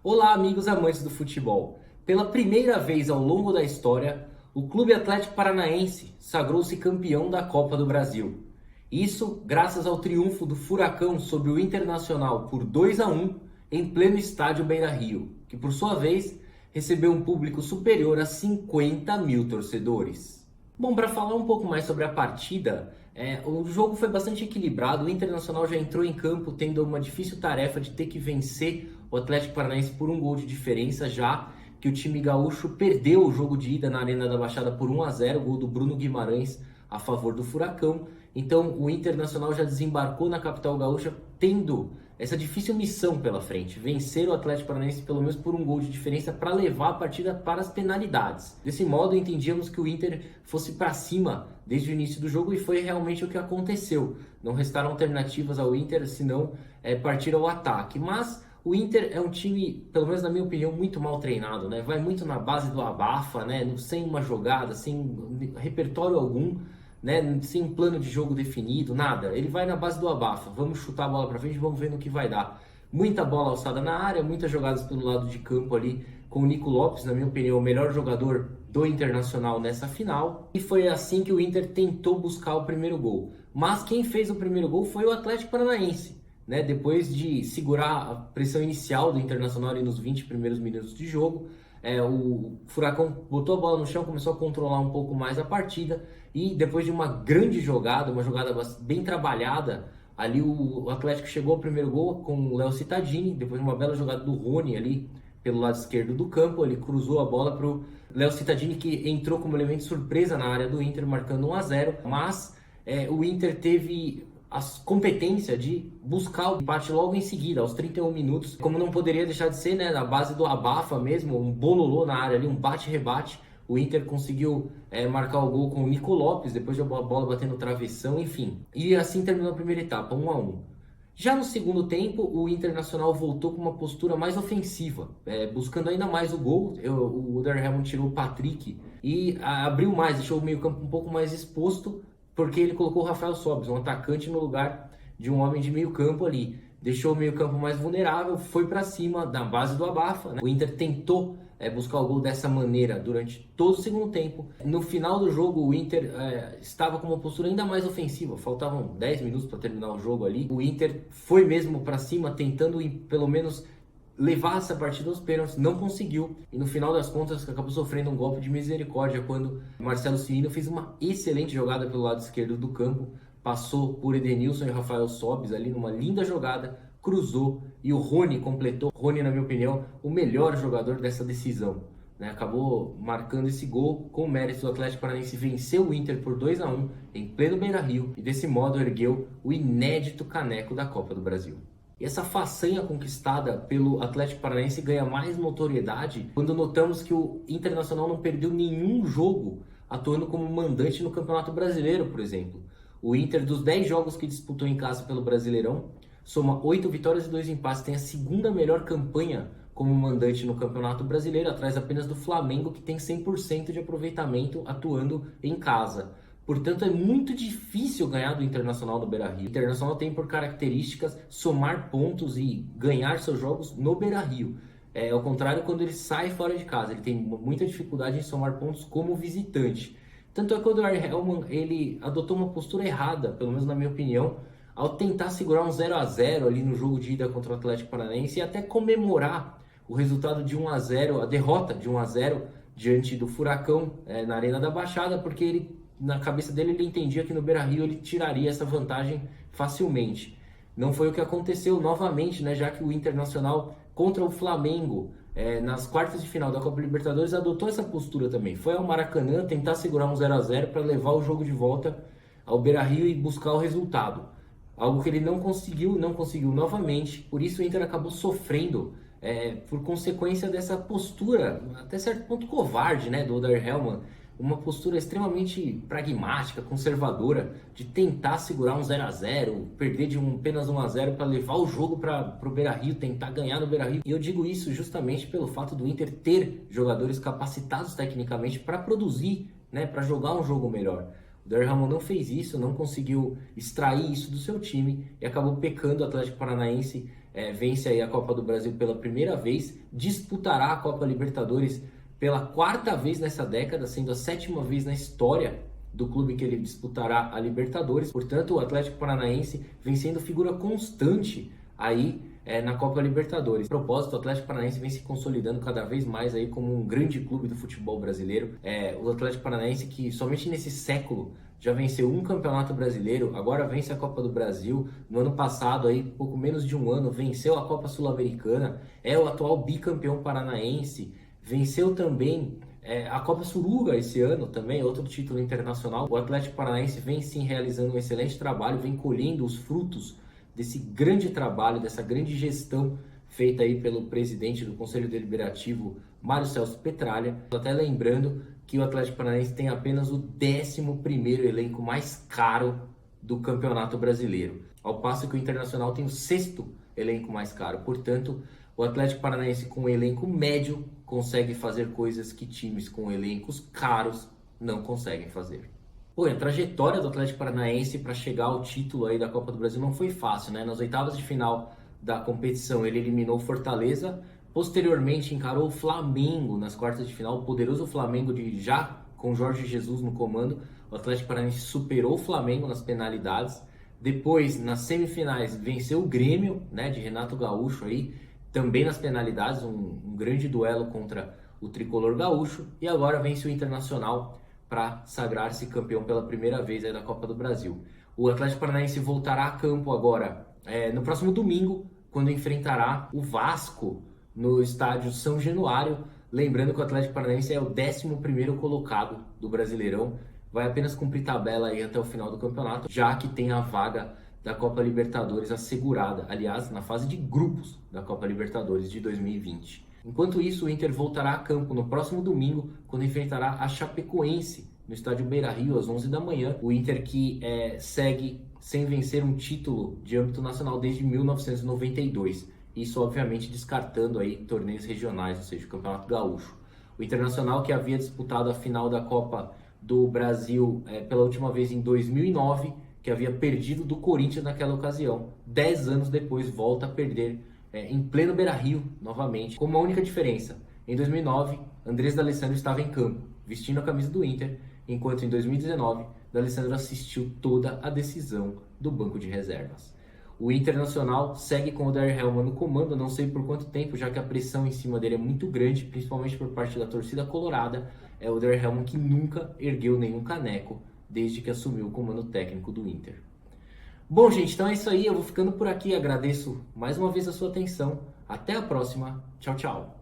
Olá, amigos amantes do futebol. Pela primeira vez ao longo da história, o Clube Atlético Paranaense sagrou-se campeão da Copa do Brasil. Isso graças ao triunfo do Furacão sobre o Internacional por 2-1 em pleno estádio Beira-Rio, que por sua vez recebeu um público superior a 50 mil torcedores. Bom, para falar um pouco mais sobre a partida, o jogo foi bastante equilibrado. O Internacional já entrou em campo tendo uma difícil tarefa de ter que vencer o Atlético Paranaense por um gol de diferença, já que o time gaúcho perdeu o jogo de ida na Arena da Baixada por 1-0, gol do Bruno Guimarães a favor do Furacão. Então o Internacional já desembarcou na capital gaúcha tendo essa difícil missão pela frente, vencer o Atlético Paranaense pelo menos por um gol de diferença para levar a partida para as penalidades. Desse modo, entendíamos que o Inter fosse para cima desde o início do jogo e foi realmente o que aconteceu. Não restaram alternativas ao Inter, senão partir ao ataque. Mas o Inter é um time, pelo menos na minha opinião, muito mal treinado, né? Vai muito na base do abafa, né? Sem uma jogada, sem repertório algum, né? Sem um plano de jogo definido, nada. Ele vai na base do abafa. Vamos chutar a bola para frente, vamos ver no que vai dar. Muita bola alçada na área, muitas jogadas pelo lado de campo ali com o Nico Lopes, na minha opinião, o melhor jogador do Internacional nessa final. E foi assim que o Inter tentou buscar o primeiro gol. Mas quem fez o primeiro gol foi o Atlético Paranaense, né? Depois de segurar a pressão inicial do Internacional ali nos 20 primeiros minutos de jogo, o Furacão botou a bola no chão, começou a controlar um pouco mais a partida e depois de uma grande jogada, uma jogada bem trabalhada, ali o Atlético chegou ao primeiro gol com o Léo Cittadini, depois de uma bela jogada do Rony ali pelo lado esquerdo do campo. Ele cruzou a bola para o Léo Cittadini, que entrou como elemento surpresa na área do Inter, marcando 1-0, mas o Inter teve a competência de buscar o empate logo em seguida, aos 31 minutos, como não poderia deixar de ser, né, na base do abafa mesmo, um bololô na área ali, um bate-rebate. O Inter conseguiu marcar o gol com o Nico Lopes, depois de a bola bater no travessão, enfim. E assim terminou a primeira etapa, 1-1. Já no segundo tempo, o Internacional voltou com uma postura mais ofensiva, buscando ainda mais o gol. O Oderhelm tirou o Patrick e abriu mais, deixou o meio-campo um pouco mais exposto, porque ele colocou o Rafael Sobis, um atacante, no lugar de um homem de meio campo ali. Deixou o meio campo mais vulnerável, foi para cima da base do abafa, né? O Inter tentou buscar o gol dessa maneira durante todo o segundo tempo. No final do jogo, o Inter estava com uma postura ainda mais ofensiva. Faltavam 10 minutos para terminar o jogo ali. O Inter foi mesmo para cima, tentando pelo menos levar essa partida aos pênaltis, não conseguiu, e no final das contas acabou sofrendo um golpe de misericórdia quando Marcelo Cirino fez uma excelente jogada pelo lado esquerdo do campo, passou por Edenilson e Rafael Sobis ali numa linda jogada, cruzou e o Rony completou. Rony, na minha opinião, o melhor jogador dessa decisão, né? Acabou marcando esse gol com o mérito do Atlético Paranaense, venceu o Inter por 2-1 em pleno Beira-Rio e desse modo ergueu o inédito caneco da Copa do Brasil. E essa façanha conquistada pelo Atlético Paranaense ganha mais notoriedade quando notamos que o Internacional não perdeu nenhum jogo atuando como mandante no Campeonato Brasileiro, por exemplo. O Inter, dos 10 jogos que disputou em casa pelo Brasileirão, soma 8 vitórias e 2 empates, tem a segunda melhor campanha como mandante no Campeonato Brasileiro, atrás apenas do Flamengo, que tem 100% de aproveitamento atuando em casa. Portanto, é muito difícil ganhar do Internacional no Beira-Rio. O Internacional tem por características somar pontos e ganhar seus jogos no Beira-Rio. Ao contrário, quando ele sai fora de casa, ele tem muita dificuldade em somar pontos como visitante. Tanto é que o Oderhelm, ele adotou uma postura errada, pelo menos na minha opinião, ao tentar segurar um 0-0 ali no jogo de ida contra o Atlético Paranaense e até comemorar o resultado de 1-0, a derrota de 1-0 diante do Furacão na Arena da Baixada, porque ele, na cabeça dele, ele entendia que no Beira-Rio ele tiraria essa vantagem facilmente. Não foi o que aconteceu novamente, né? Já que o Internacional contra o Flamengo, nas quartas de final da Copa Libertadores, adotou essa postura também. Foi ao Maracanã tentar segurar um 0-0 para levar o jogo de volta ao Beira-Rio e buscar o resultado. Algo que ele não conseguiu novamente. Por isso o Inter acabou sofrendo por consequência dessa postura, até certo ponto covarde, né, do Oderhelm. Uma postura extremamente pragmática, conservadora, de tentar segurar um 0-0, perder de apenas 1-0 para levar o jogo para o Beira-Rio, tentar ganhar no Beira-Rio. E eu digo isso justamente pelo fato do Inter ter jogadores capacitados tecnicamente para produzir, né, para jogar um jogo melhor. O Oderhelm não fez isso, não conseguiu extrair isso do seu time e acabou pecando o Atlético Paranaense vence aí a Copa do Brasil pela primeira vez, disputará a Copa Libertadores pela quarta vez nessa década, sendo a sétima vez na história do clube que ele disputará a Libertadores. Portanto, o Atlético Paranaense vem sendo figura constante aí na Copa Libertadores. A propósito, o Atlético Paranaense vem se consolidando cada vez mais aí como um grande clube do futebol brasileiro. O Atlético Paranaense, que somente nesse século já venceu um campeonato brasileiro, agora vence a Copa do Brasil. No ano passado, aí, pouco menos de um ano, venceu a Copa Sul-Americana, é o atual bicampeão paranaense, venceu também a Copa Suruga esse ano também, outro título internacional. O Atlético Paranaense vem sim realizando um excelente trabalho, vem colhendo os frutos desse grande trabalho, dessa grande gestão feita aí pelo presidente do Conselho Deliberativo, Mário Celso Petralha. Até lembrando que o Atlético Paranaense tem apenas o 11º elenco mais caro do Campeonato Brasileiro, ao passo que o Internacional tem o 6º elenco mais caro. Portanto, o Atlético Paranaense com um elenco médio consegue fazer coisas que times com elencos caros não conseguem fazer. Pô, a trajetória do Atlético Paranaense para chegar ao título aí da Copa do Brasil não foi fácil, né? Nas oitavas de final da competição ele eliminou o Fortaleza, posteriormente encarou o Flamengo nas quartas de final, o poderoso Flamengo já com Jorge Jesus no comando. O Atlético Paranaense superou o Flamengo nas penalidades. Depois, nas semifinais, venceu o Grêmio, né, de Renato Gaúcho aí, também nas penalidades, um grande duelo contra o tricolor gaúcho, e agora vence o Internacional para sagrar-se campeão pela primeira vez aí da Copa do Brasil. O Atlético Paranaense voltará a campo agora no próximo domingo, quando enfrentará o Vasco no estádio São Januário. Lembrando que o Atlético Paranaense é o 11º colocado do Brasileirão, vai apenas cumprir tabela aí até o final do campeonato, já que tem a vaga da Copa Libertadores assegurada, aliás, na fase de grupos da Copa Libertadores de 2020. Enquanto isso, o Inter voltará a campo no próximo domingo, quando enfrentará a Chapecoense no estádio Beira-Rio às 11 da manhã. O Inter que segue sem vencer um título de âmbito nacional desde 1992. Isso, obviamente, descartando aí torneios regionais, ou seja, o Campeonato Gaúcho. O Internacional, que havia disputado a final da Copa do Brasil pela última vez em 2009, que havia perdido do Corinthians naquela ocasião. 10 anos depois volta a perder em pleno Beira-Rio novamente, com uma única diferença. Em 2009, Andrés D'Alessandro estava em campo, vestindo a camisa do Inter, enquanto em 2019, D'Alessandro assistiu toda a decisão do banco de reservas. O Internacional segue com o Odair Hellmann no comando, não sei por quanto tempo, já que a pressão em cima dele é muito grande, principalmente por parte da torcida colorada. É o Odair Hellmann que nunca ergueu nenhum caneco desde que assumiu o comando técnico do Inter. Bom, gente, então é isso aí. Eu vou ficando por aqui. Agradeço mais uma vez a sua atenção. Até a próxima. Tchau, tchau.